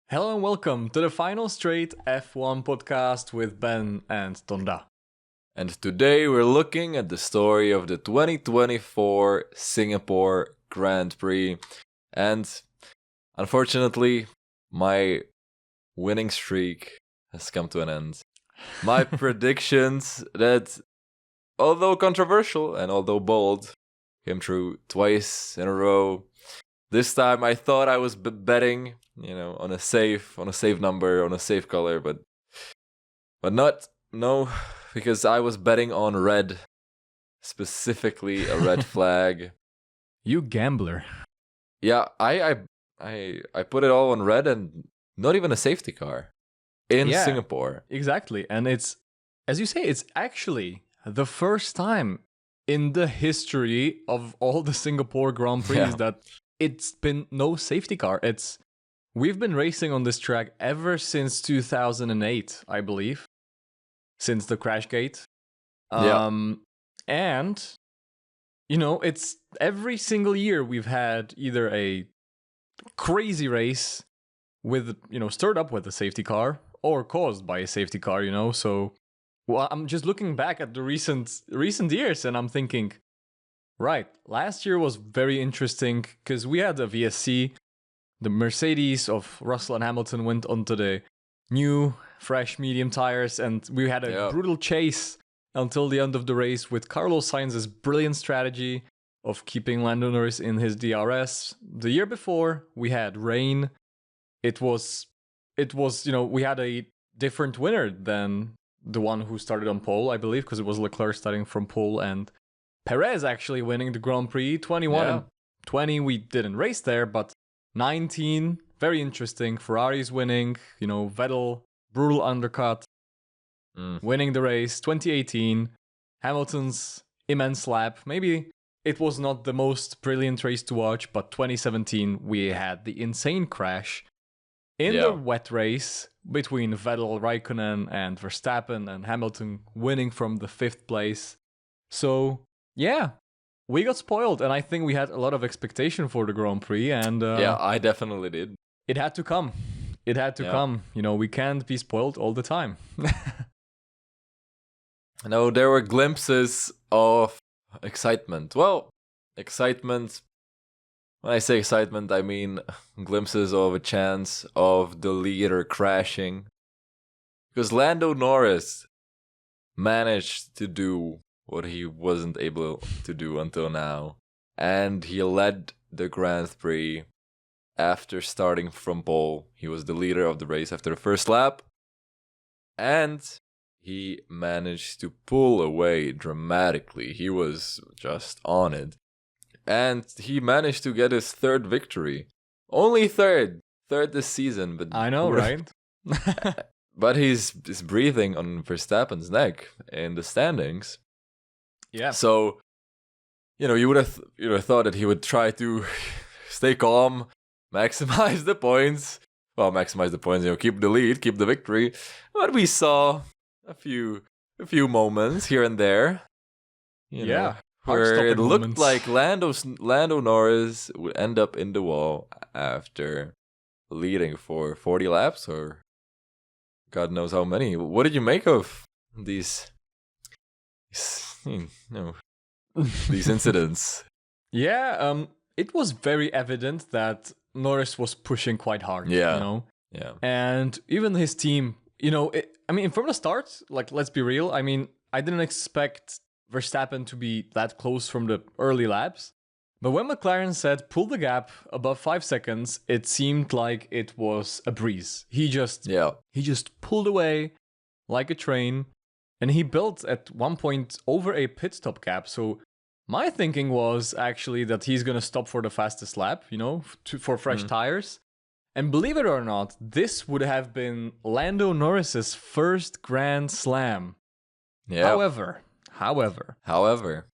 Hello and welcome to the Final Straight F1 podcast with Ben and Tonda. And today we're looking at the story of the 2024 Singapore Grand Prix. And unfortunately, my winning streak has come to an end. My predictions that, although controversial and although bold, came true twice in a row. This time I thought I was betting, on a safe number, on a safe color, but not, no, because I was betting on red, specifically a red flag. You gambler. Yeah, I put it all on red and not even a safety car in Singapore. Exactly. And it's, as you say, it's actually the first time in the history of all the Singapore Grand Prix that it's been no safety car. We've been racing on this track ever since 2008, I believe, since the crash gate. And it's every single year we've had either a crazy race with, stirred up with a safety car or caused by a safety car, So, well, I'm just looking back at the recent years and I'm thinking, right, last year was very interesting because we had a VSC. The Mercedes of Russell and Hamilton went onto the new, fresh medium tires, and we had a brutal chase until the end of the race with Carlos Sainz's brilliant strategy of keeping Lando Norris in his DRS. The year before, we had rain. It was, we had a different winner than the one who started on pole, I believe, because it was Leclerc starting from pole and Perez actually winning the Grand Prix. 21 and 20, we didn't race there, but 19, very interesting. Ferrari's winning, Vettel, brutal undercut, winning the race. 2018, Hamilton's immense lap. Maybe it was not the most brilliant race to watch, but 2017, we had the insane crash in the wet race between Vettel, Raikkonen, and Verstappen, and Hamilton winning from the 5th place. So, yeah. We got spoiled, and I think we had a lot of expectation for the Grand Prix, and I definitely did. It had to come. It had to come. We can't be spoiled all the time. No, there were glimpses of excitement. Well, excitement. When I say excitement, I mean glimpses of a chance of the leader crashing. Because Lando Norris managed to do what he wasn't able to do until now. And he led the Grand Prix after starting from pole. He was the leader of the race after the first lap. And he managed to pull away dramatically. He was just on it. And he managed to get his 3rd victory. Only 3rd this season. But I know, right? But he's breathing on Verstappen's neck in the standings. Yeah. So, you would have thought that he would try to stay calm, maximize the points. Well, maximize the points, keep the lead, keep the victory. But we saw a few moments here and there. Where it looked like Lando Norris would end up in the wall after leading for 40 laps or God knows how many. What did you make of these incidents? It was very evident that Norris was pushing quite hard. Yeah. And even his team, from the start, let's be real. I didn't expect Verstappen to be that close from the early laps. But when McLaren said pull the gap above 5 seconds, it seemed like it was a breeze. He just pulled away like a train. And he built at one point over a pit stop gap. So my thinking was actually that he's going to stop for the fastest lap, for fresh tires. And believe it or not, this would have been Lando Norris's first Grand Slam. Yeah. However,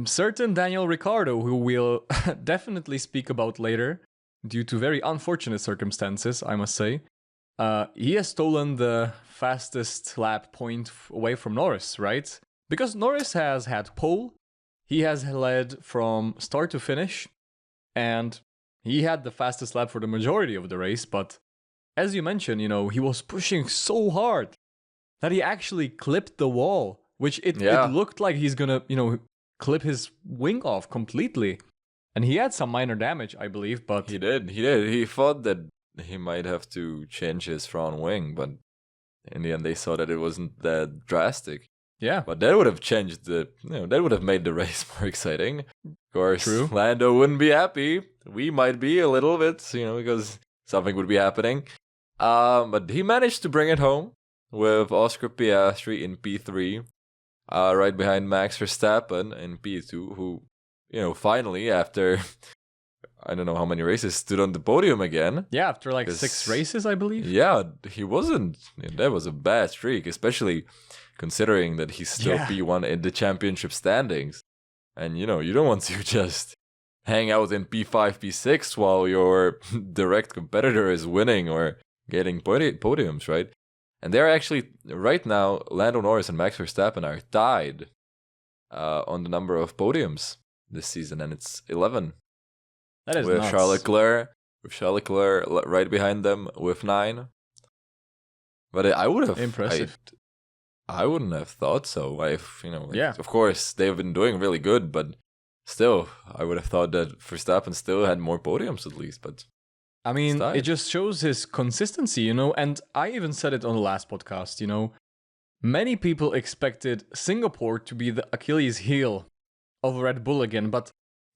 certain Daniel Ricciardo, who we'll definitely speak about later, due to very unfortunate circumstances, I must say, he has stolen the fastest lap point away from Norris, right? Because Norris has had pole, he has led from start to finish, and he had the fastest lap for the majority of the race, but as you mentioned, he was pushing so hard that he actually clipped the wall, which it looked like he's gonna, clip his wing off completely. And he had some minor damage, I believe, but... He did. He thought that he might have to change his front wing, but in the end they saw that it wasn't that drastic. Yeah. But that would have changed that would have made the race more exciting. Of course, True. Lando wouldn't be happy. We might be a little bit, because something would be happening. But he managed to bring it home with Oscar Piastri in P3, right behind Max Verstappen in P2, who, finally, after I don't know how many races, stood on the podium again. Yeah, after 6 races, I believe. Yeah, he wasn't. That was a bad streak, especially considering that he's still P1 in the championship standings. And, you don't want to just hang out in P5, P6 while your direct competitor is winning or getting podiums, right? And they're actually, right now, Lando Norris and Max Verstappen are tied on the number of podiums this season, and it's 11. That is with nuts. Charles Leclerc right behind them with 9. But I would have... Impressive. I wouldn't have thought so. Yeah. Of course, they've been doing really good, but still, I would have thought that Verstappen still had more podiums at least, but... I mean, it just shows his consistency, and I even said it on the last podcast, many people expected Singapore to be the Achilles heel of Red Bull again, but,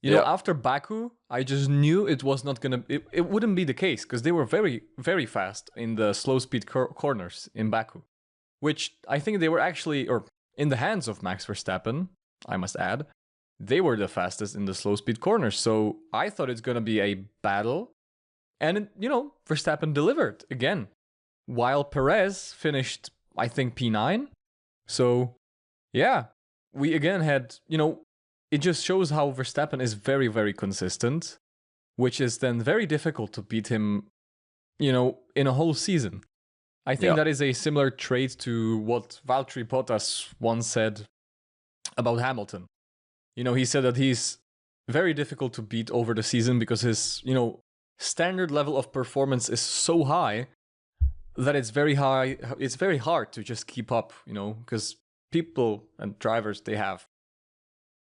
after Baku, I just knew it was not gonna, it wouldn't be the case, because they were very, very fast in the slow speed corners in Baku, which I think they were actually, or in the hands of Max Verstappen, I must add, they were the fastest in the slow speed corners, so I thought it's gonna be a battle. And, Verstappen delivered again, while Perez finished, I think, P9. So, yeah, we again had, it just shows how Verstappen is very, very consistent, which is then very difficult to beat him, in a whole season. I think that is a similar trait to what Valtteri Bottas once said about Hamilton. He said that he's very difficult to beat over the season because his, standard level of performance is so high that it's very hard to just keep up, because people and drivers, they have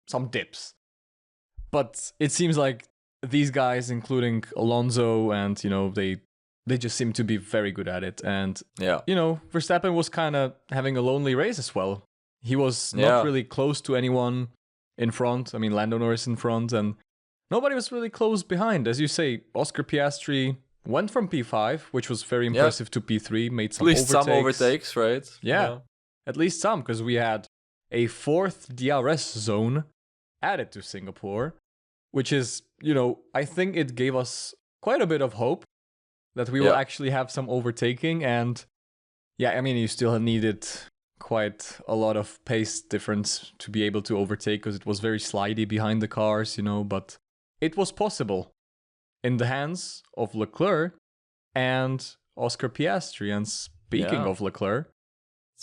some dips. But it seems like these guys, including Alonso, and they just seem to be very good at it. And Verstappen was kind of having a lonely race as well. He was not really close to anyone in front. I mean, Lando Norris in front, and nobody was really close behind. As you say, Oscar Piastri went from P5, which was very impressive, to P3, made some overtakes. At least some overtakes, right? Yeah, at least some, because we had a 4th DRS zone added to Singapore, which is, I think it gave us quite a bit of hope that we will actually have some overtaking. And you still needed quite a lot of pace difference to be able to overtake, because it was very slidey behind the cars, but it was possible in the hands of Leclerc and Oscar Piastri. And speaking of Leclerc,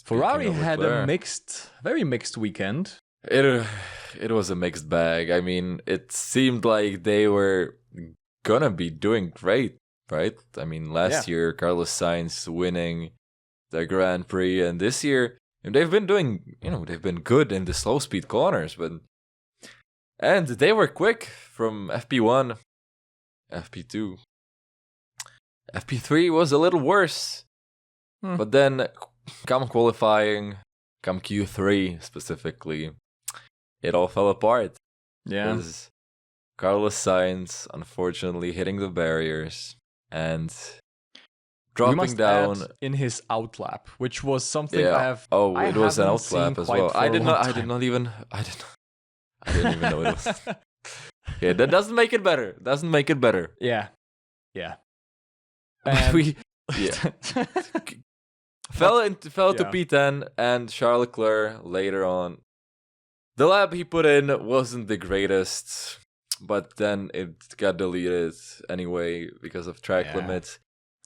Ferrari had a very mixed weekend. It was a mixed bag. I mean, it seemed like they were gonna be doing great, right? I mean, last year, Carlos Sainz winning the Grand Prix, and this year, they've been doing, they've been good in the slow speed corners, and they were quick from FP1, FP2. FP3 was a little worse. But then, come qualifying, come Q3 specifically, it all fell apart. Yeah. Carlos Sainz, unfortunately, hitting the barriers and dropping down in his outlap, which was something I have. Oh, it was an haven't outlap seen as well. quite I for a didn't long even know it was. Yeah, that doesn't make it better. Yeah. And fell to Yeah. P10, and Charles Leclerc later on. The lap he put in wasn't the greatest, but then it got deleted anyway because of track limits.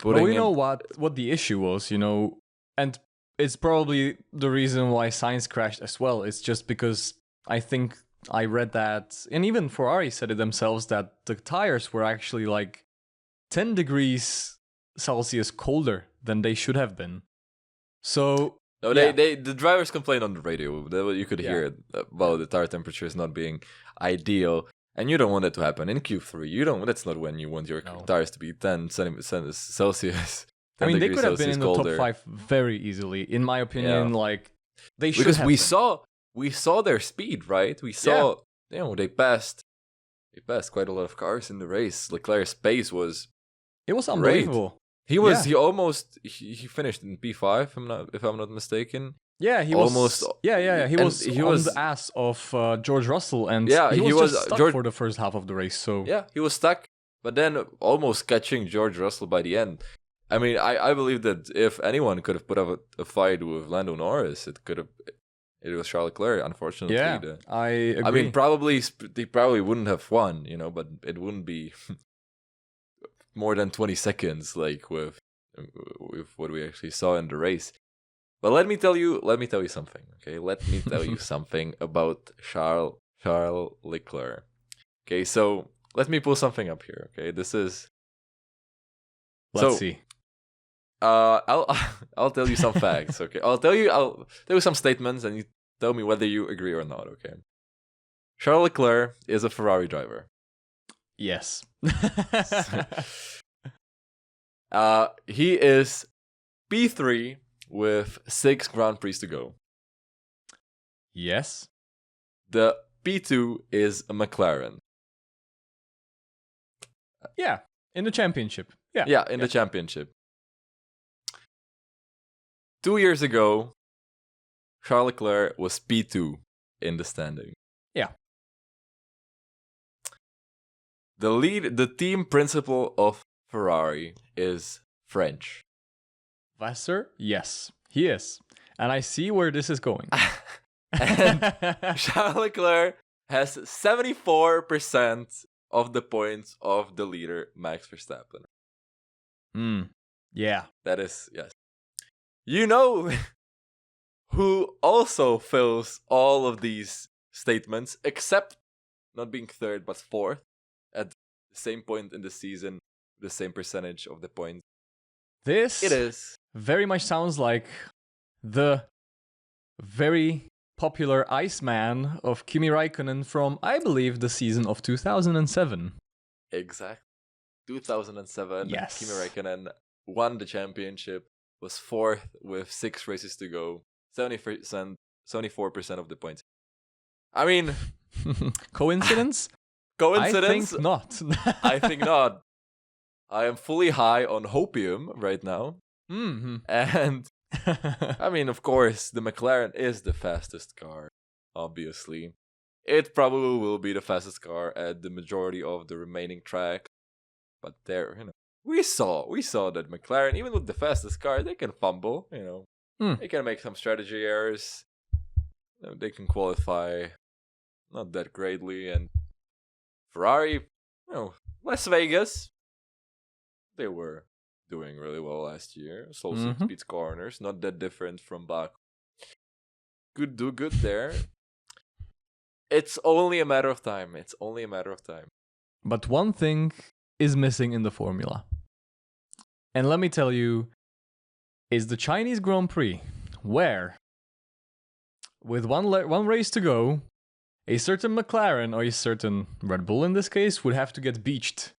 But we know what the issue was, and it's probably the reason why Sainz crashed as well. It's just because I think I read that, and even Ferrari said it themselves, that the tires were actually 10 degrees Celsius colder than they should have been. So No, yeah. the drivers complained on the radio. You could hear it about the tire temperatures not being ideal, and you don't want that to happen in Q3. You don't. That's not when you want your tires to be 10 Celsius. I mean, they could have been in the colder. top 5 very easily, in my opinion. Like they should because have we saw their speed, right? We saw they passed quite a lot of cars in the race. Leclerc's pace was unbelievable. He was he finished in P5 if I'm not mistaken. Yeah, he almost was. He was on the ass of George Russell, and he was just stuck for the first half of the race. So he was stuck, but then almost catching George Russell by the end. I mean, I believe that if anyone could have put up a fight with Lando Norris, it was Charles Leclerc. Unfortunately, I agree. I mean, they probably wouldn't have won, but it wouldn't be more than 20 seconds, like with what we actually saw in the race. But let me tell you something, okay? Let me tell you something about Charles Leclerc. Okay, so let me pull something up here, okay? This is... Let's see. I'll tell you some facts, okay? I'll tell you some statements, and you tell me whether you agree or not, okay? Charles Leclerc is a Ferrari driver. Yes. He is P3 with 6 Grand Prix to go. Yes. The P2 is a McLaren. Yeah, in the championship. In the championship. 2 years ago, Charles Leclerc was P2 in the standing. Yeah. The team principal of Ferrari is French. Vassar? Yes, he is. And I see where this is going. And Charles Leclerc has 74% of the points of the leader, Max Verstappen. Yeah. That is, yes. You know who also fills all of these statements, except not being third, but fourth, at the same point in the season, the same percentage of the points. This it is very much sounds like the very popular Iceman of Kimi Räikkönen from, I believe, the season of 2007. Exactly. 2007, yes. Kimi Räikkönen won the championship, was fourth with 6 races to go, 74% of the points. I mean... Coincidence? Coincidence? I think not. I think not. I am fully high on hopium right now. Mm-hmm. And, I mean, of course, the McLaren is the fastest car, obviously. It probably will be the fastest car at the majority of the remaining track. But there, we saw that McLaren, even with the fastest car, they can fumble, They can make some strategy errors. They can qualify not that greatly. And Ferrari, Las Vegas, they were doing really well last year. Slow speed corners, not that different from Baku. Good there. It's only a matter of time. But one thing is missing in the formula. And let me tell you, is the Chinese Grand Prix, where, with one race to go, a certain McLaren, or a certain Red Bull in this case, would have to get beached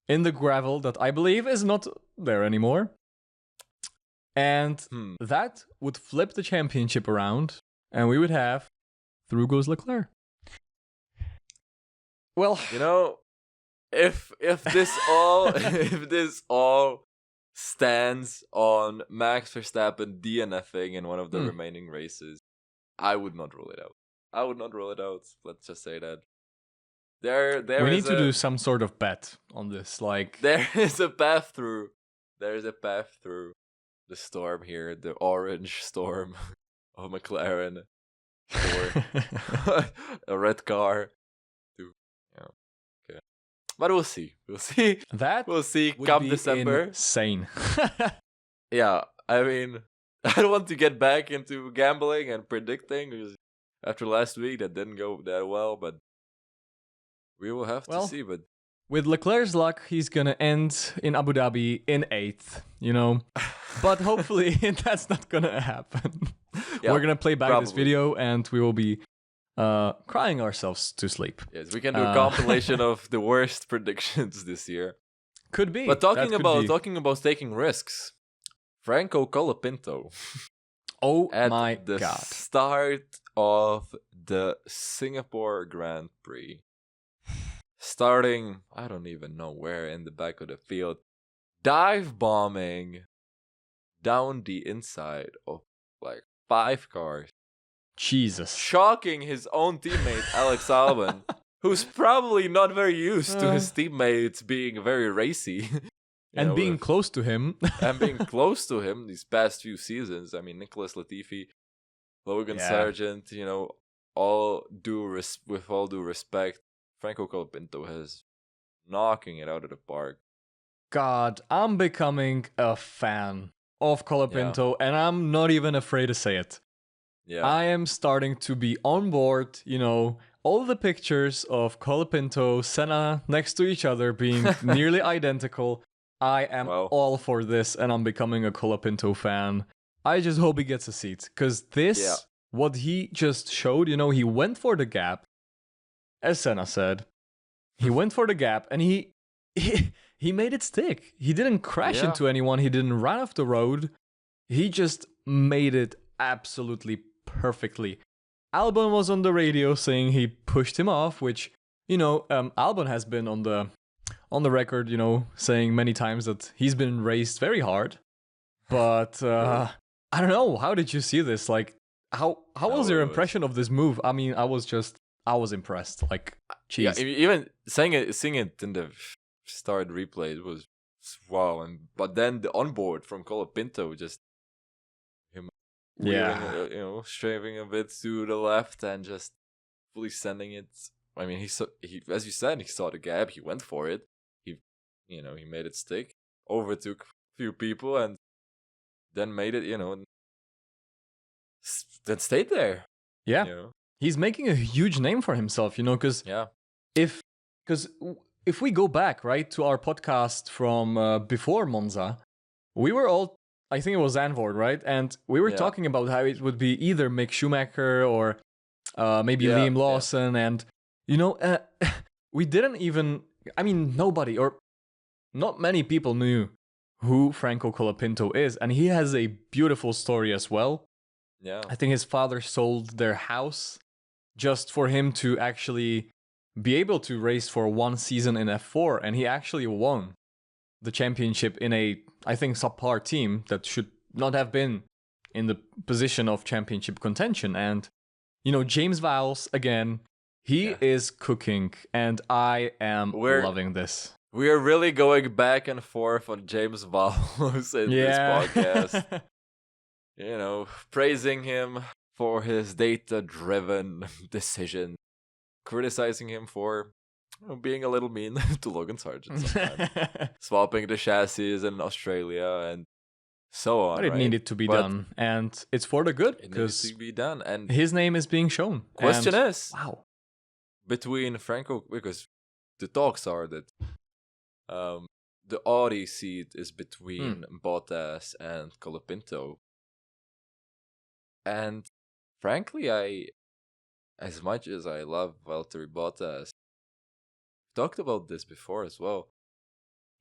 in the gravel that I believe is not there anymore. And that would flip the championship around, and we would have through goes Leclerc. Well, if this all stands on Max Verstappen DNFing in one of the remaining races, I would not rule it out. Let's just say that. We need to do some sort of bet on this. Like, there is a path through. There is a path through the storm here, the orange storm of McLaren, or a red car. Okay, but we'll see. We'll see. Come December. Insane. Yeah, I mean, I don't want to get back into gambling and predicting because after last week that didn't go that well, but we will have to see. But with Leclerc's luck, he's gonna end in Abu Dhabi in 8th, But hopefully that's not gonna happen. We're gonna play back this video and we will be crying ourselves to sleep. Yes, we can do a compilation of the worst predictions this year. Could be. But talking about taking risks, Franco Colapinto. Oh at my the God. start of the Singapore Grand Prix. Starting, I don't even know where in the back of the field, dive bombing down the inside of like 5 cars. Jesus. Shocking his own teammate, Alex Albon, who's probably not very used to his teammates being very racy. And being close to him. And being close to him these past few seasons. I mean, Nicholas Latifi, Logan Sargent, with all due respect, Franco Colapinto has knocking it out of the park. God, I'm becoming a fan of Colapinto, and I'm not even afraid to say it. Yeah. I am starting to be on board, all the pictures of Colapinto, Senna next to each other being nearly identical. I am all for this, and I'm becoming a Colapinto fan. I just hope he gets a seat, because what he just showed, he went for the gap, as Senna said. He went for the gap, and he made it stick. He didn't crash into anyone. He didn't run off the road. He just made it absolutely perfectly. Albon was on the radio saying he pushed him off, which, Albon has been on the record, saying many times that he's been raced very hard. But I don't know. How did you see this? Like, how was your impression of this move? I mean, I was impressed. Like, geez. Yeah, even seeing it in the start replay, it was wow. But then the onboard from Colapinto, just him, strafing a bit to the left and just fully sending it. I mean, he as you said, he saw the gap. He went for it. He made it stick. Overtook a few people and then made it. Then stayed there. Yeah. He's making a huge name for himself, because if we go back, right, to our podcast from before Monza, we were all, I think it was Zandvoort, right? And we were talking about how it would be either Mick Schumacher or maybe Liam Lawson. And, we didn't even, nobody or not many people knew who Franco Colapinto is. And he has a beautiful story as well. Yeah. I think his father sold their house just for him to actually be able to race for one season in F4, and he actually won the championship in a, I think, subpar team that should not have been in the position of championship contention. And, James Vowles, again, he is cooking, and I am loving this. We are really going back and forth on James Vowles in this podcast. Praising him for his data-driven decision, criticizing him for being a little mean to Logan Sargent sometimes, swapping the chassis in Australia and so on. But it needed to be done, and it's for the good because it needed to be done, and his name is being shown. Question is, wow, between Franco, because the talks are that the Audi seat is between Bottas and Colapinto. And frankly, as much as I love Valtteri Bottas, talked about this before as well.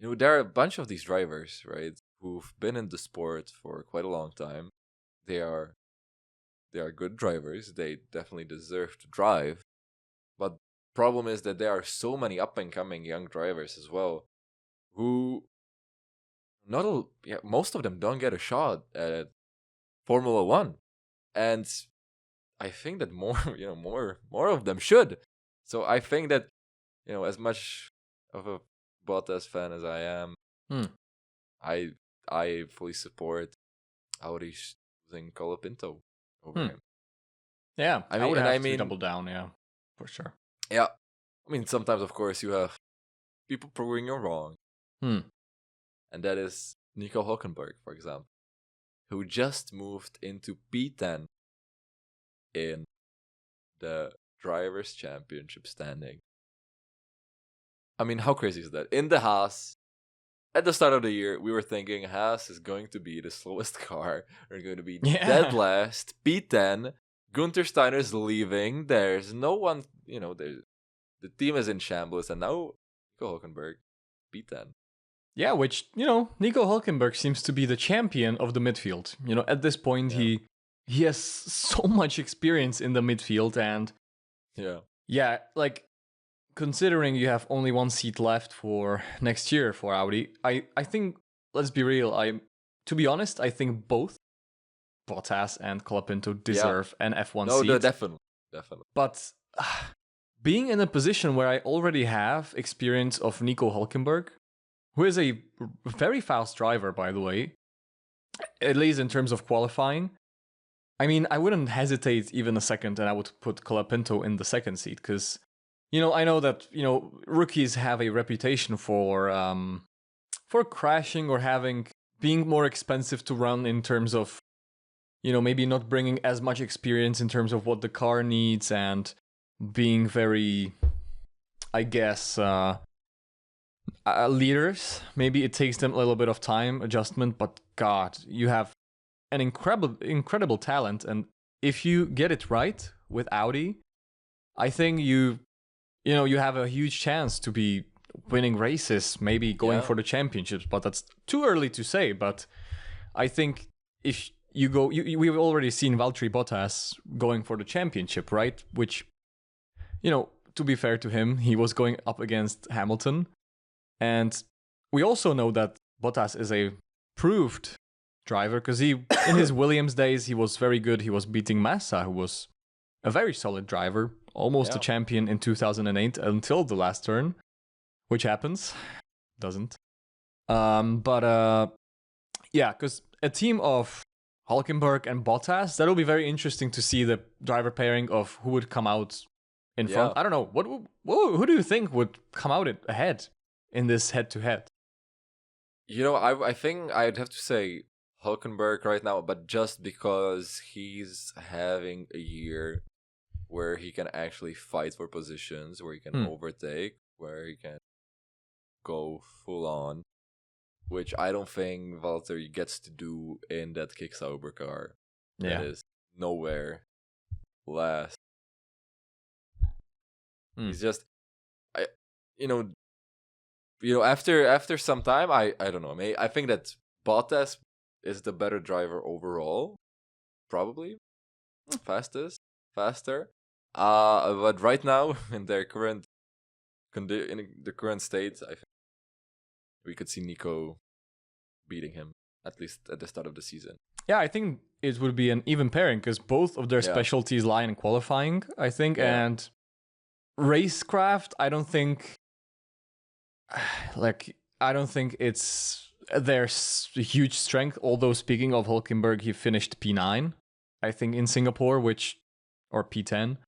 There are a bunch of these drivers, right, who've been in the sport for quite a long time. They are good drivers. They definitely deserve to drive. But problem is that there are so many up and coming young drivers as well, who most of them don't get a shot at Formula One. And I think that more of them should. So I think that, as much of a Bottas fan as I am, I fully support Audi choosing Colapinto over him. Yeah, I would have to double down, for sure. Yeah, sometimes, of course, you have people proving you wrong. And that is Nico Hülkenberg, for example, who just moved into P10 in the Drivers' Championship standing. I mean, how crazy is that? In the Haas, at the start of the year, we were thinking Haas is going to be the slowest car. They're going to be dead last, P10. Gunther Steiner's leaving. There's no one, the team is in shambles, and now Nico Hülkenberg, P10. Yeah, which, Nico Hülkenberg seems to be the champion of the midfield. At this point, he has so much experience in the midfield, and yeah, like, considering you have only one seat left for next year for Audi, I think, let's be real, to be honest, I think both Bottas and Colapinto deserve an F1 seat. No, definitely. But being in a position where I already have experience of Nico Hülkenberg, who is a very fast driver, by the way, at least in terms of qualifying, I mean, I wouldn't hesitate even a second, and I would put Colapinto in the second seat, because, I know that, rookies have a reputation for crashing or being more expensive to run in terms of, maybe not bringing as much experience in terms of what the car needs, and being very, I guess, leaders. Maybe it takes them a little bit of time, adjustment, but God, you have an incredible talent, and if you get it right with Audi, I think you have a huge chance to be winning races, maybe going for the championships, but that's too early to say. But I think if you go, we've already seen Valtteri Bottas going for the championship, right? Which, to be fair to him, he was going up against Hamilton. And we also know that Bottas is a proved driver, because in his Williams days, he was very good. He was beating Massa, who was a very solid driver, almost a champion in 2008 until the last turn, which happens. Doesn't. Because a team of Hülkenberg and Bottas, that'll be very interesting to see the driver pairing of who would come out in front. I don't know. Who do you think would come out ahead in this head-to-head? I think I'd have to say Hülkenberg right now, but just because he's having a year where he can actually fight for positions, where he can overtake, where he can go full on, which I don't think Valtteri gets to do in that Kick Sauber car. Yeah. That is nowhere last. He's just, after some time, I don't know. I think that Bottas is the better driver overall, probably faster. But right now in their current in the current state, I think we could see Nico beating him, at least at the start of the season. Yeah, I think it would be an even pairing, because both of their specialties lie in qualifying, I think, and racecraft, I don't think it's their huge strength. Although, speaking of Hülkenberg, he finished P9, I think, in Singapore, or P10.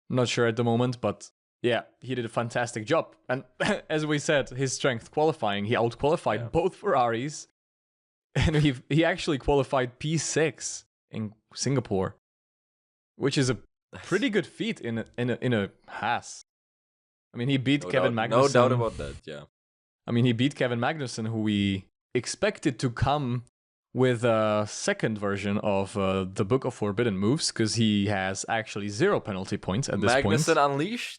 I'm not sure at the moment, but yeah, he did a fantastic job. And as we said, his strength qualifying, he outqualified both Ferraris, and he actually qualified P6 in Singapore, which is a pretty good feat in a Haas. I mean, he beat Kevin Magnussen. No doubt about that. Yeah. I mean, he beat Kevin Magnussen, who we expected to come with a second version of the Book of Forbidden Moves, because he has actually 0 penalty points at this point. Magnussen Unleashed?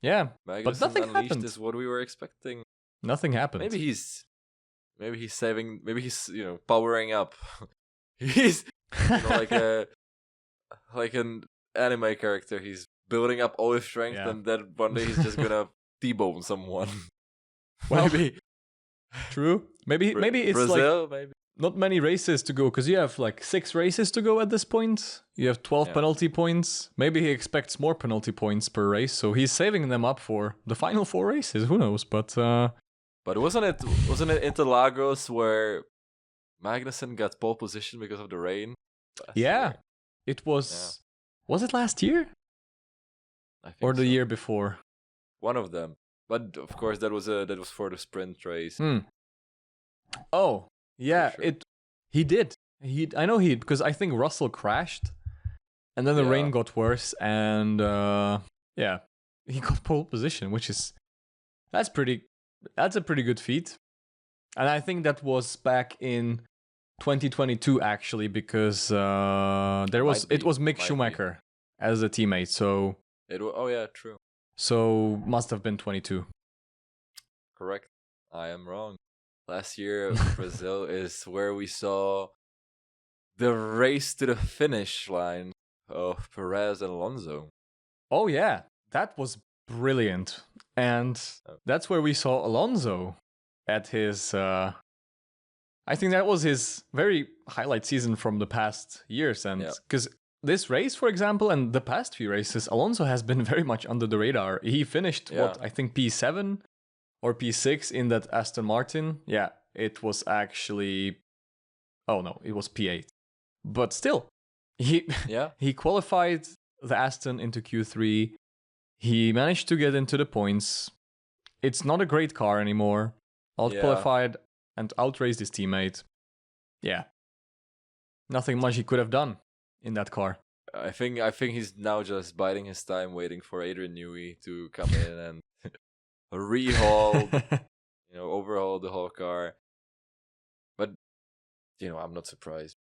Yeah, Magnussen but nothing Unleashed happened. Is what we were expecting. Nothing happened. Maybe he's saving. Maybe he's powering up. He's like an anime character. He's building up all his strength, and then one day he's just gonna T-bone someone. Well, maybe. True. Maybe it's Brazil, maybe. Not many races to go, because you have 6 races to go at this point. You have 12 penalty points. Maybe he expects more penalty points per race, so he's saving them up for the final 4 races. Who knows? But wasn't it Interlagos where Magnussen got pole position because of the rain? It was. Was it last year? I think or the year before? One of them. But of course, that was for the sprint race. Oh, yeah. Sure. He did. Because I think Russell crashed, and then the rain got worse, and he got pole position, which is That's a pretty good feat. And I think that was back in 2022 actually, because it was Mick Schumacher as a teammate. So oh yeah, true. So must have been 22. Correct. I am wrong. Last year, Brazil is where we saw the race to the finish line of Perez and Alonso. Oh yeah, that was brilliant. And that's where we saw Alonso at his I think that was his very highlight season from the past years. And because this race, for example, and the past few races, Alonso has been very much under the radar. He finished, I think P7 or P6 in that Aston Martin. Yeah, it was actually... Oh no, it was P8. But still, he qualified the Aston into Q3. He managed to get into the points. It's not a great car anymore. Out-qualified and outraced his teammate. Yeah. Nothing much he could have done in that car. I think he's now just biding his time, waiting for Adrian Newey to come in and overhaul the whole car. But I'm not surprised.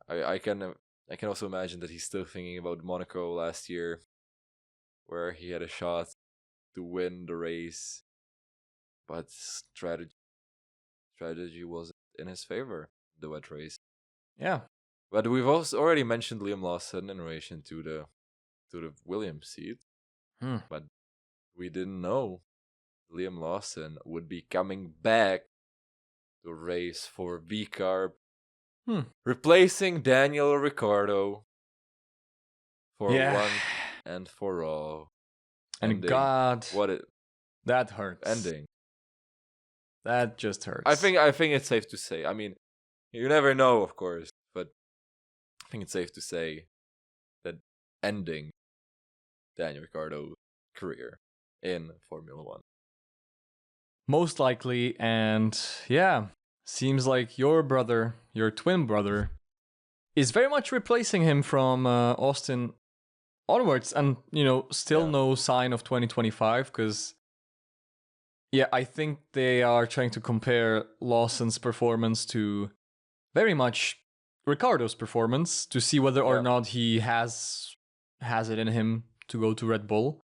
I can also imagine that he's still thinking about Monaco last year, where he had a shot to win the race, but strategy wasn't in his favor, the wet race. Yeah. But we've also already mentioned Liam Lawson in relation to the Williams seat. But we didn't know Liam Lawson would be coming back to race for V-Carb, replacing Daniel Ricciardo for one and for all. And ending. God, that hurts. Ending. That just hurts. I think it's safe to say. I mean, you never know, of course, but I think it's safe to say that ending Daniel Ricciardo's career in Formula One. Most likely, and seems like your twin brother, is very much replacing him from Austin onwards, and still no sign of 2025, because I think they are trying to compare Lawson's performance to very much Ricciardo's performance to see whether or not he has it in him to go to Red Bull.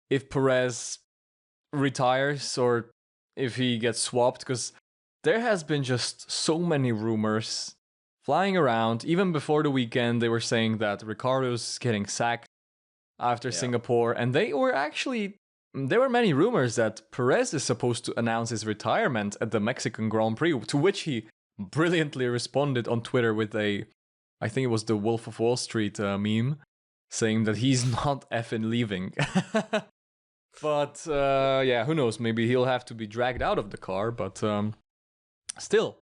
If Perez retires or if he gets swapped, because there has been just so many rumors flying around. Even before the weekend, they were saying that Ricciardo's getting sacked after Singapore, and there were many rumors that Perez is supposed to announce his retirement at the Mexican Grand Prix, to which he brilliantly responded on Twitter with I think it was the Wolf of Wall Street meme, saying that he's not effing leaving. But who knows? Maybe he'll have to be dragged out of the car, but still,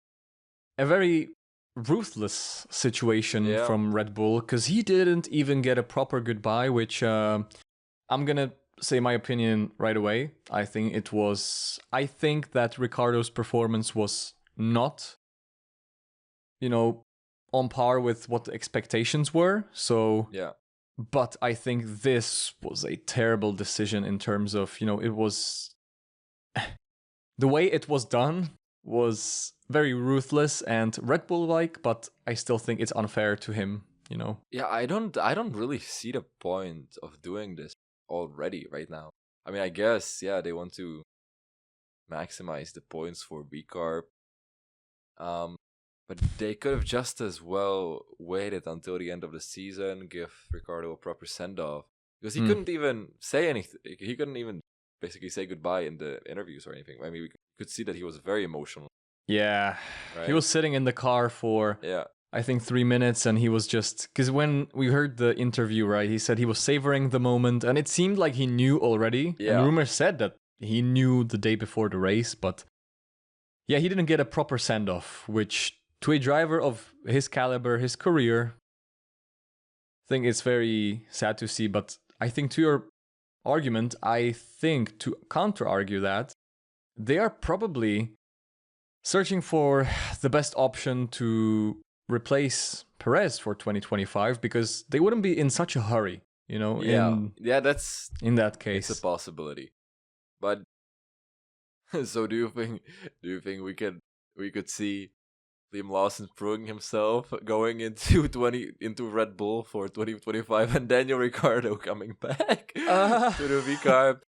a very ruthless situation from Red Bull, because he didn't even get a proper goodbye, which I'm gonna say my opinion right away. I think that Ricciardo's performance was not, on par with what the expectations were. So but I think this was a terrible decision in terms of, it was the way it was done was very ruthless and Red Bull-like, but I still think it's unfair to him, Yeah, I don't really see the point of doing this already right now. I mean, I guess, they want to maximize the points for V-Carb. But they could have just as well waited until the end of the season, give Ricciardo a proper send-off. Because he couldn't even say anything. He couldn't even basically say goodbye in the interviews or anything. I mean, we could see that he was very emotional. Yeah. Right? He was sitting in the car for, I think, 3 minutes, and he was just... Because when we heard the interview, right, he said he was savoring the moment, and it seemed like he knew already. Yeah. And rumors said that he knew the day before the race, but... Yeah, he didn't get a proper send-off, which... To a driver of his caliber, his career, I think it's very sad to see. But I think to your argument, I think to counter-argue that, they are probably searching for the best option to replace Perez for 2025, because they wouldn't be in such a hurry, that's... in that case. It's a possibility. But so do you think we could see Liam Lawson proving himself going into Red Bull for 2025 and Daniel Ricciardo coming back to the V Carb?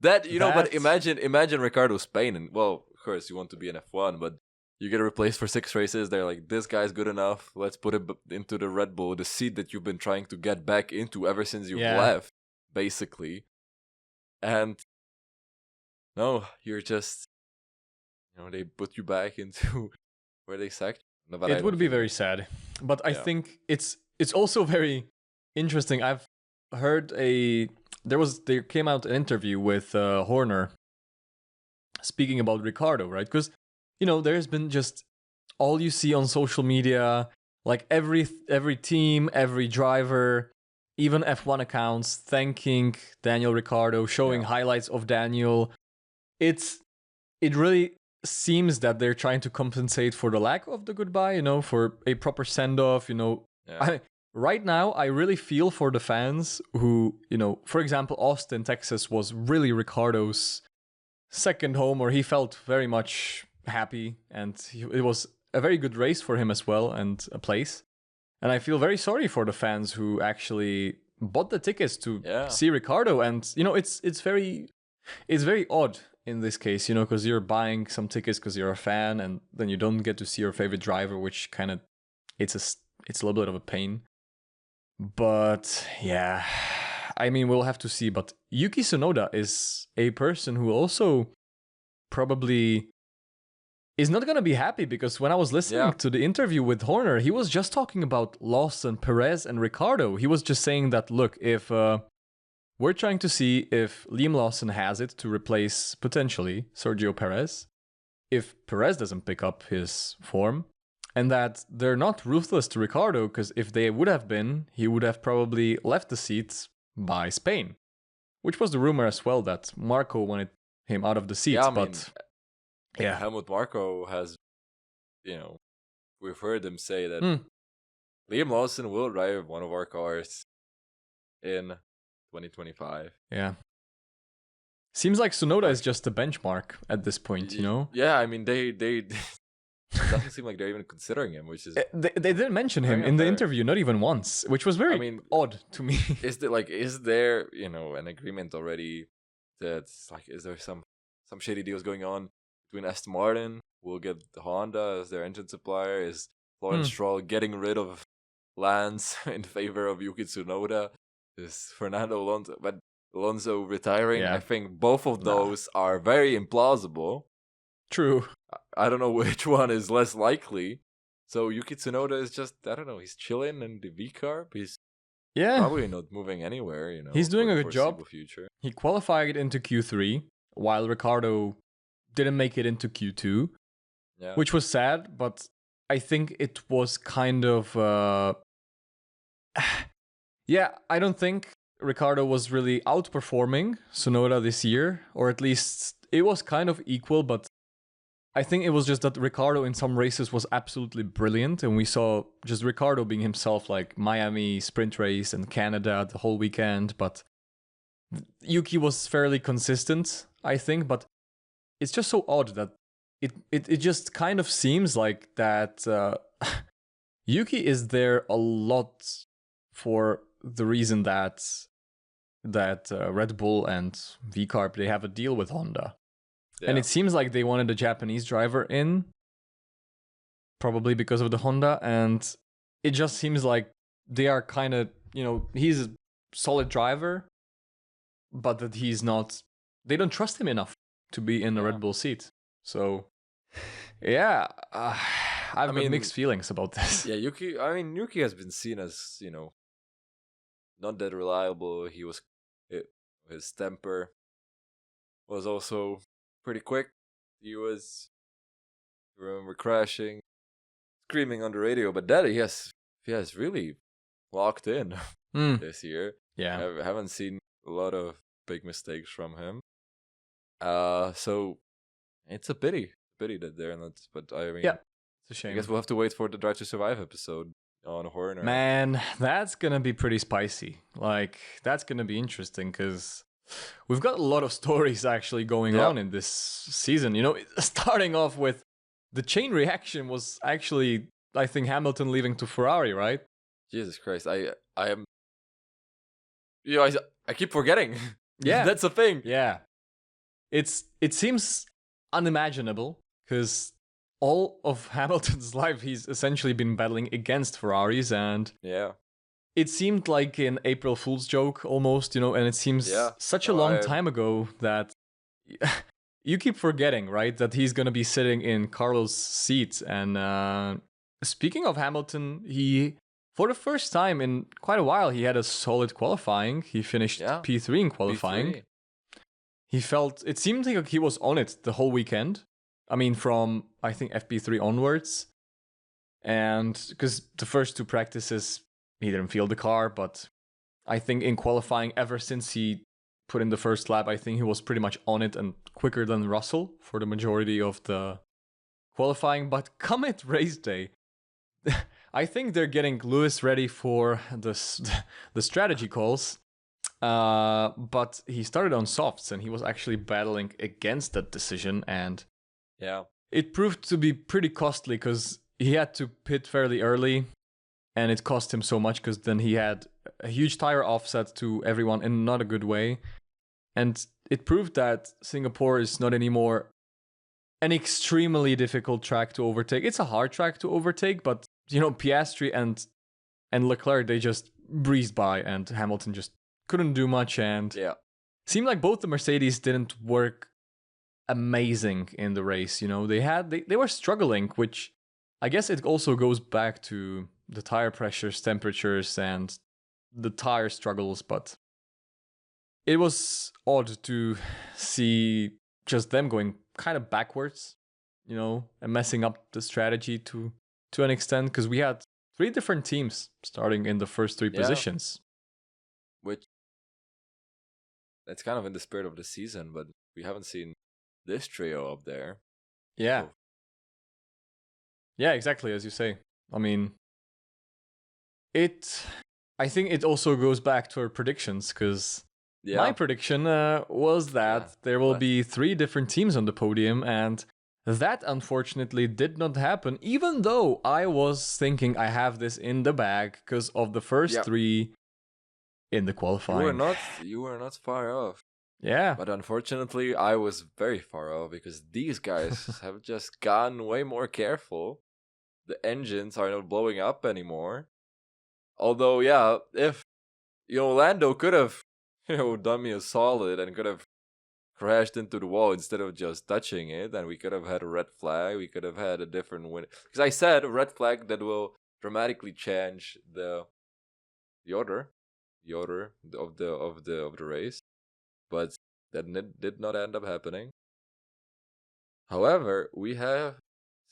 But imagine Ricciardo Spain, and well, of course you want to be in F1, but you get replaced for 6 races. They're like, this guy's good enough. Let's put him into the Red Bull, the seat that you've been trying to get back into ever since you've left, basically. And no, you're just, they put you back into where they sacked. No, but it would be very sad. But I think it's also very interesting. I've heard there came out an interview with Horner speaking about Ricardo, right? Because there's been just all you see on social media, like every team, every driver, even F1 accounts thanking Daniel Ricciardo, showing highlights of Daniel. It really seems that they're trying to compensate for the lack of the goodbye, for a proper send-off, Right now, I really feel for the fans who, for example, Austin, Texas was really Ricciardo's second home, or he felt very much happy, and it was a very good race for him as well, and a place. And I feel very sorry for the fans who actually bought the tickets to see Ricciardo, and it's very odd in this case, because you're buying some tickets because you're a fan, and then you don't get to see your favorite driver, which kind of it's a little bit of a pain. But yeah, I mean, we'll have to see. But Yuki Tsunoda is a person who also probably is not going to be happy, because when I was listening to the interview with Horner, he was just talking about Lawson, Perez, and Ricciardo. He was just saying that, look, if we're trying to see if Liam Lawson has it to replace, potentially, Sergio Perez, if Perez doesn't pick up his form, and that they're not ruthless to Ricciardo, because if they would have been, he would have probably left the seats by Spain, which was the rumor as well that Marco wanted him out of the seats. Helmut Marko has, we've heard him say that Liam Lawson will drive one of our cars in 2025. Yeah. Seems like Tsunoda is just a benchmark at this point, Yeah, I mean, they it doesn't seem like they're even considering him, which is... They didn't mention him in the interview, not even once, which was very odd to me. Is there an agreement already that, is there some shady deals going on between Aston Martin, will get Honda as their engine supplier? Is Lawrence Stroll getting rid of Lance in favor of Yuki Tsunoda? Is Fernando Alonso retiring? I think both of those are very implausible. True. I don't know which one is less likely. So Yuki Tsunoda is just, I don't know, he's chilling in the V-Carb. He's probably not moving anywhere, He's doing a good job. Future. He qualified into Q3, while Ricciardo didn't make it into Q2, which was sad, but I think it was kind of... I don't think Ricciardo was really outperforming Tsunoda this year, or at least it was kind of equal, but I think it was just that Ricciardo in some races was absolutely brilliant, and we saw just Ricciardo being himself, like Miami sprint race and Canada the whole weekend, but Yuki was fairly consistent, I think, but it's just so odd that it just kind of seems like that Yuki is there a lot for the reason that Red Bull and V-Carb, they have a deal with Honda. Yeah. And it seems like they wanted a Japanese driver in, probably because of the Honda, and it just seems like they are kind of, he's a solid driver, but that he's not, they don't trust him enough to be in the Red Bull seat. So, I have mixed feelings about this. Yeah, Yuki has been seen as, not that reliable. His temper was also pretty quick. He was, remember, crashing, screaming on the radio, but that he has really locked in this year. Yeah, I haven't seen a lot of big mistakes from him. So it's a pity that they're not. But I mean, it's a shame. I guess we'll have to wait for the Drive to Survive episode on Horner. Man, that's gonna be pretty spicy. Like, that's gonna be interesting, because We've got a lot of stories actually going on in this season. You know, starting off with the chain reaction was actually, I think, Hamilton leaving to Ferrari, right? Jesus Christ, I am. I keep forgetting. Yeah, that's a thing. Yeah, it seems unimaginable because all of Hamilton's life he's essentially been battling against Ferraris, and it seemed like an April Fool's joke almost, you know, and it seems such a long time ago that you keep forgetting, right, that he's going to be sitting in Carlos' seat. And speaking of Hamilton, for the first time in quite a while, he had a solid qualifying. He finished P3 in qualifying. P3. It seemed like he was on it the whole weekend. I mean, from, I think, FP3 onwards. And because the first two practices, he didn't feel the car, but I think in qualifying, ever since he put in the first lap, I think he was pretty much on it and quicker than Russell for the majority of the qualifying. But come at race day, I think they're getting Lewis ready for the strategy calls. But he started on softs and he was actually battling against that decision, and it proved to be pretty costly because he had to pit fairly early, and it cost him so much because then he had a huge tire offset to everyone in not a good way. And it proved that Singapore is not anymore an extremely difficult track to overtake. It's a hard track to overtake, but you know, Piastri and Leclerc, they just breezed by, and Hamilton just couldn't do much, and seemed like both the Mercedes didn't work amazing in the race. You know, they were struggling, which I guess it also goes back to the tire pressures, temperatures, and the tire struggles, but it was odd to see just them going kind of backwards, you know, and messing up the strategy to an extent, because we had 3 different teams starting in the first 3 positions. Which, that's kind of in the spirit of the season, but we haven't seen this trio up there. Yeah. So. Yeah, exactly, as you say. I mean, I think it also goes back to our predictions, because my prediction was that there will be 3 different teams on the podium, and that unfortunately did not happen, even though I was thinking I have this in the bag because of the first 3 in the qualifying. You were not far off. Yeah. But unfortunately, I was very far off because these guys have just gotten way more careful. The engines are not blowing up anymore. Although, if Lando could have done me a solid and could have crashed into the wall instead of just touching it, and we could have had a red flag. We could have had a different win. Because I said a red flag that will dramatically change the order of the race, but that did not end up happening. However, we have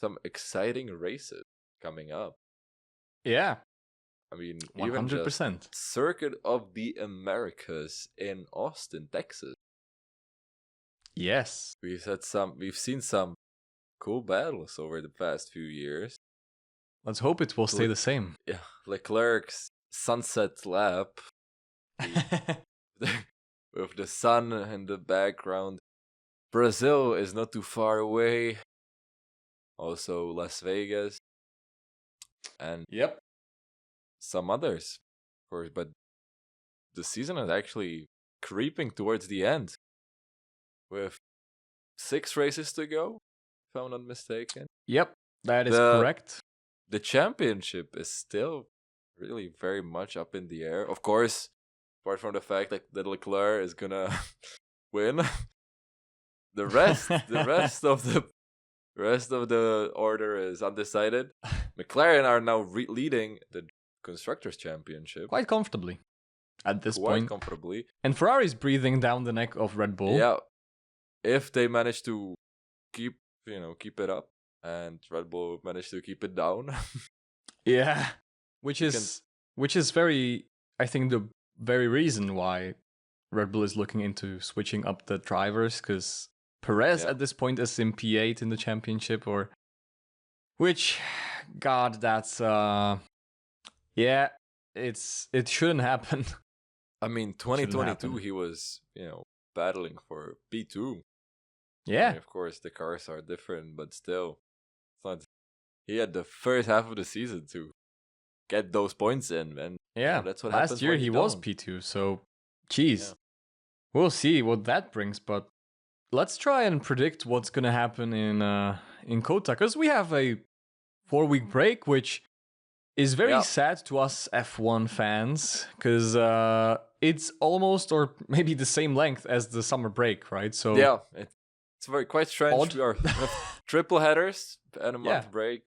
some exciting races coming up. Yeah. I mean, 100%. Even just Circuit of the Americas in Austin, Texas. Yes. We've seen some cool battles over the past few years. Let's hope it will stay the same. Yeah, Leclerc's sunset lap with the sun in the background. Brazil is not too far away. Also Las Vegas. And some others, of course, but the season is actually creeping towards the end. With 6 races to go, if I'm not mistaken. Yep, that is correct. The championship is still really very much up in the air. Of course, apart from the fact that Leclerc is gonna win, the rest of the order is undecided. McLaren are now leading the Constructors' Championship quite comfortably at this point. Quite comfortably. And Ferrari's breathing down the neck of Red Bull. Yeah, if they manage to keep it up, and Red Bull managed to keep it down. Yeah, which is very, I think, the very reason why Red Bull is looking into switching up the drivers, because Perez at this point is in P8 in the championship, which, God, that's it shouldn't happen. I mean, Shouldn't 2022, happen. he was, battling for P2. I Yeah, mean, of course, the cars are different, but still, it's not. He had the first half of the season to get those points in, and yeah. that's what Last happens year when you he was don't. P2, so Yeah. geez, we'll see what that brings. But let's try and predict what's gonna happen in Kota, because we have a 4 week break, which is very Yeah. sad to us F1 fans, because it's almost or maybe the same length as the summer break, right? So Yeah, it's quite strange. odd. We have triple headers and a Yeah, month break.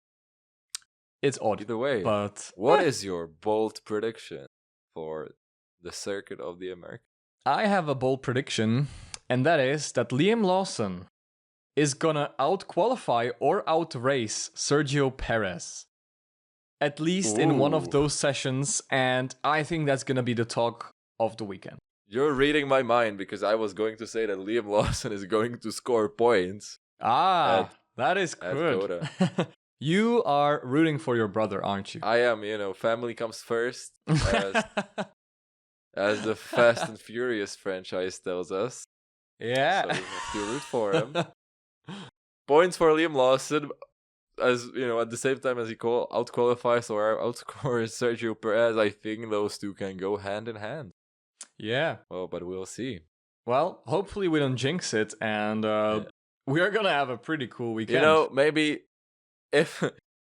it's odd. Either way, But what is your bold prediction for the circuit of the Americas? I have a bold prediction, and that is that Liam Lawson is gonna outqualify or outrace Sergio Perez, at least in one of Ooh. those sessions, and I think that's gonna be the talk of the weekend. You're reading my mind because I was going to say that Liam Lawson is going to score points Ah, that is at good. Coda. You are rooting for your brother, aren't you? I am, family comes first, as the Fast and Furious franchise tells us. Yeah. So we have to root for him. Points for Liam Lawson, as at the same time as he outqualifies or outscores Sergio Perez. I think those two can go hand in hand. Yeah. Well, but we'll see. Well, hopefully we don't jinx it, and we are gonna have a pretty cool weekend. Maybe if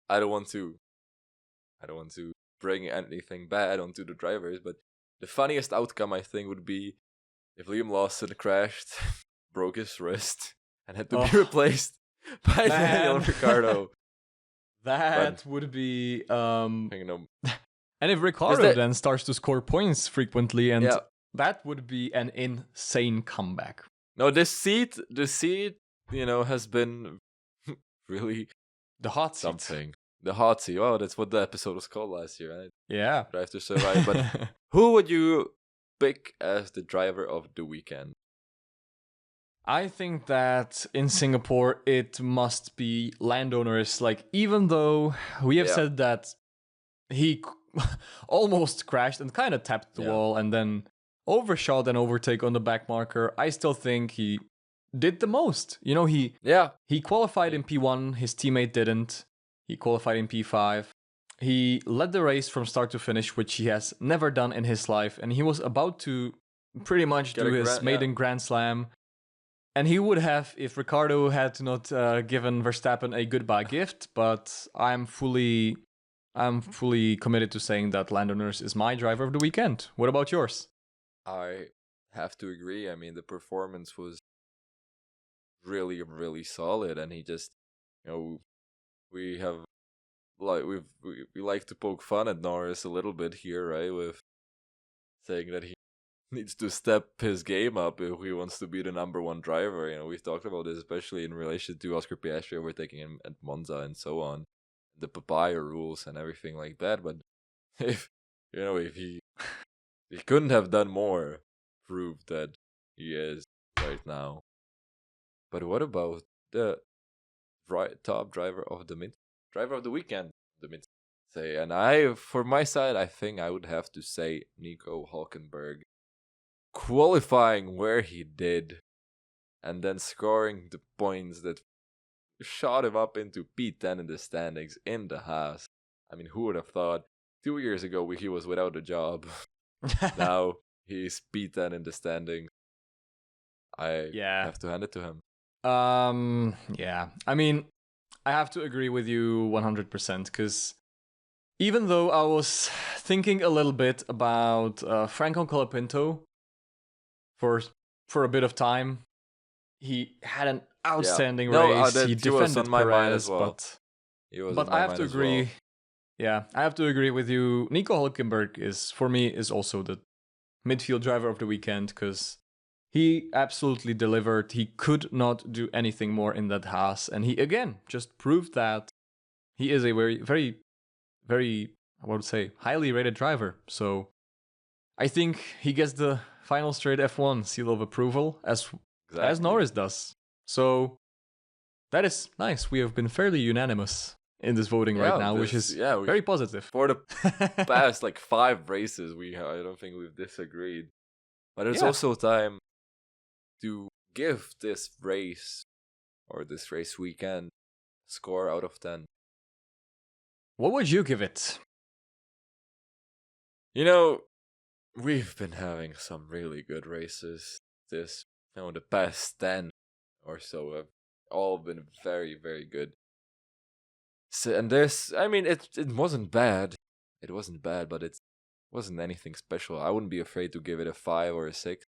I don't want to bring anything bad onto the drivers, but the funniest outcome I think would be if Liam Lawson crashed, broke his wrist, and had to be replaced by Daniel Ricciardo. That would be And if Is Ricciardo that- then starts to score points frequently, and Yeah. that would be an insane comeback. No, the seat, has been really The hot seat. something. The hot seat. Oh, that's what the episode was called last year, right? Yeah. Drive to Survive. But who would you pick as the driver of the weekend? I think that in Singapore it must be landowners. Like, even though we have said that he almost crashed and kind of tapped the wall and then overshot and overtake on the back marker, I still think he did the most. He qualified in P1, his teammate didn't. He qualified in P5. He led the race from start to finish, which he has never done in his life, and he was about to pretty much do his maiden Grand Slam. And he would have if Ricciardo had not given Verstappen a goodbye gift, but I'm fully committed to saying that Landowners is my driver of the weekend. What about yours? I have to agree. I mean, the performance was really, really solid, and he just, we have we like to poke fun at Norris a little bit here, right? With saying that he needs to step his game up if he wants to be the number one driver. We've talked about this, especially in relation to Oscar Piastri overtaking him at Monza and so on, the papaya rules and everything like that. But if he couldn't have done more, prove that he is right now. But what about the top driver of the weekend? And for my side, I think I would have to say Nico Hülkenberg. Qualifying where he did, and then scoring the points that shot him up into P10 in the standings in the Haas. I mean, who would have thought 2 years ago he was without a job? Now he's P10 in the standings. I have to hand it to him. Yeah. I mean, I have to agree with you 100%, because even though I was thinking a little bit about Franco Colapinto for a bit of time, he had an outstanding race. He defended on my mind as Perez, well. but I have to agree. Well. Yeah, I have to agree with you. Nico Hülkenberg is also the midfield driver of the weekend, because he absolutely delivered. He could not do anything more in that Haas, and he again just proved that he is a very, very, very, I would say, highly rated driver. So I think he gets the final straight F1 seal of approval as Norris does. So that is nice. We have been fairly unanimous in this voting right now, which is very positive. For the past 5 races, I don't think we've disagreed. But it's Yeah. also time to give this race or this race weekend score out of 10. What would you give it? You know, we've been having some really good races. The past 10 or so have all been very, very good. So, and this, I mean, it wasn't bad. It wasn't bad, but it wasn't anything special. I wouldn't be afraid to give it a 5 or a 6.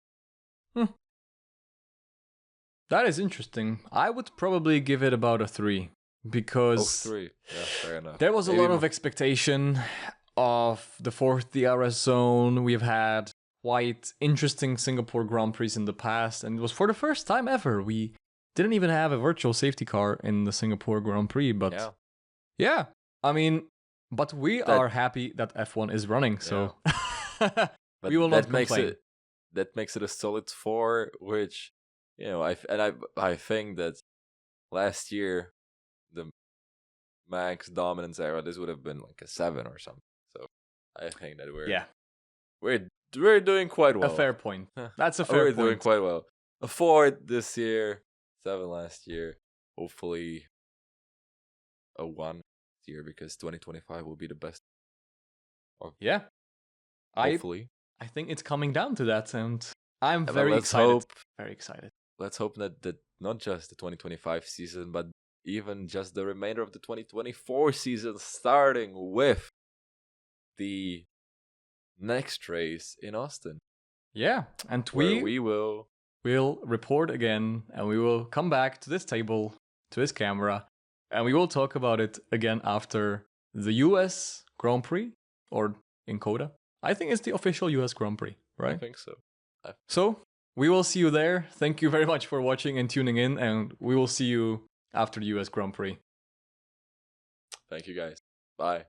That is interesting. I would probably give it about a 3 because 3. Yeah, fair enough. there was a Maybe lot of expectation of the fourth DRS zone. We've had quite interesting Singapore Grand Prix in the past, and it was for the first time ever. We didn't even have a virtual safety car in the Singapore Grand Prix, but yeah, I mean, but we are happy that F1 is running, so we will not complain. That makes it a solid 4, which, you know, I think that last year, the Max dominance era, this would have been like a 7 or something. So I think that we're doing quite well. A fair point. That's a fair point. We're doing quite well. A 4 this year, 7 last year. Hopefully a 1 this year, because 2025 will be the best. Yeah. Hopefully. I think it's coming down to that, and I'm very excited. Very excited. Let's hope that not just the 2025 season, but even just the remainder of the 2024 season, starting with the next race in Austin. Yeah, and we'll report again, and we will come back to this table, to this camera, and we will talk about it again after the US Grand Prix, or in Coda. I think it's the official US Grand Prix, right? I think so. So, we will see you there. Thank you very much for watching and tuning in, and we will see you after the US Grand Prix. Thank you, guys. Bye.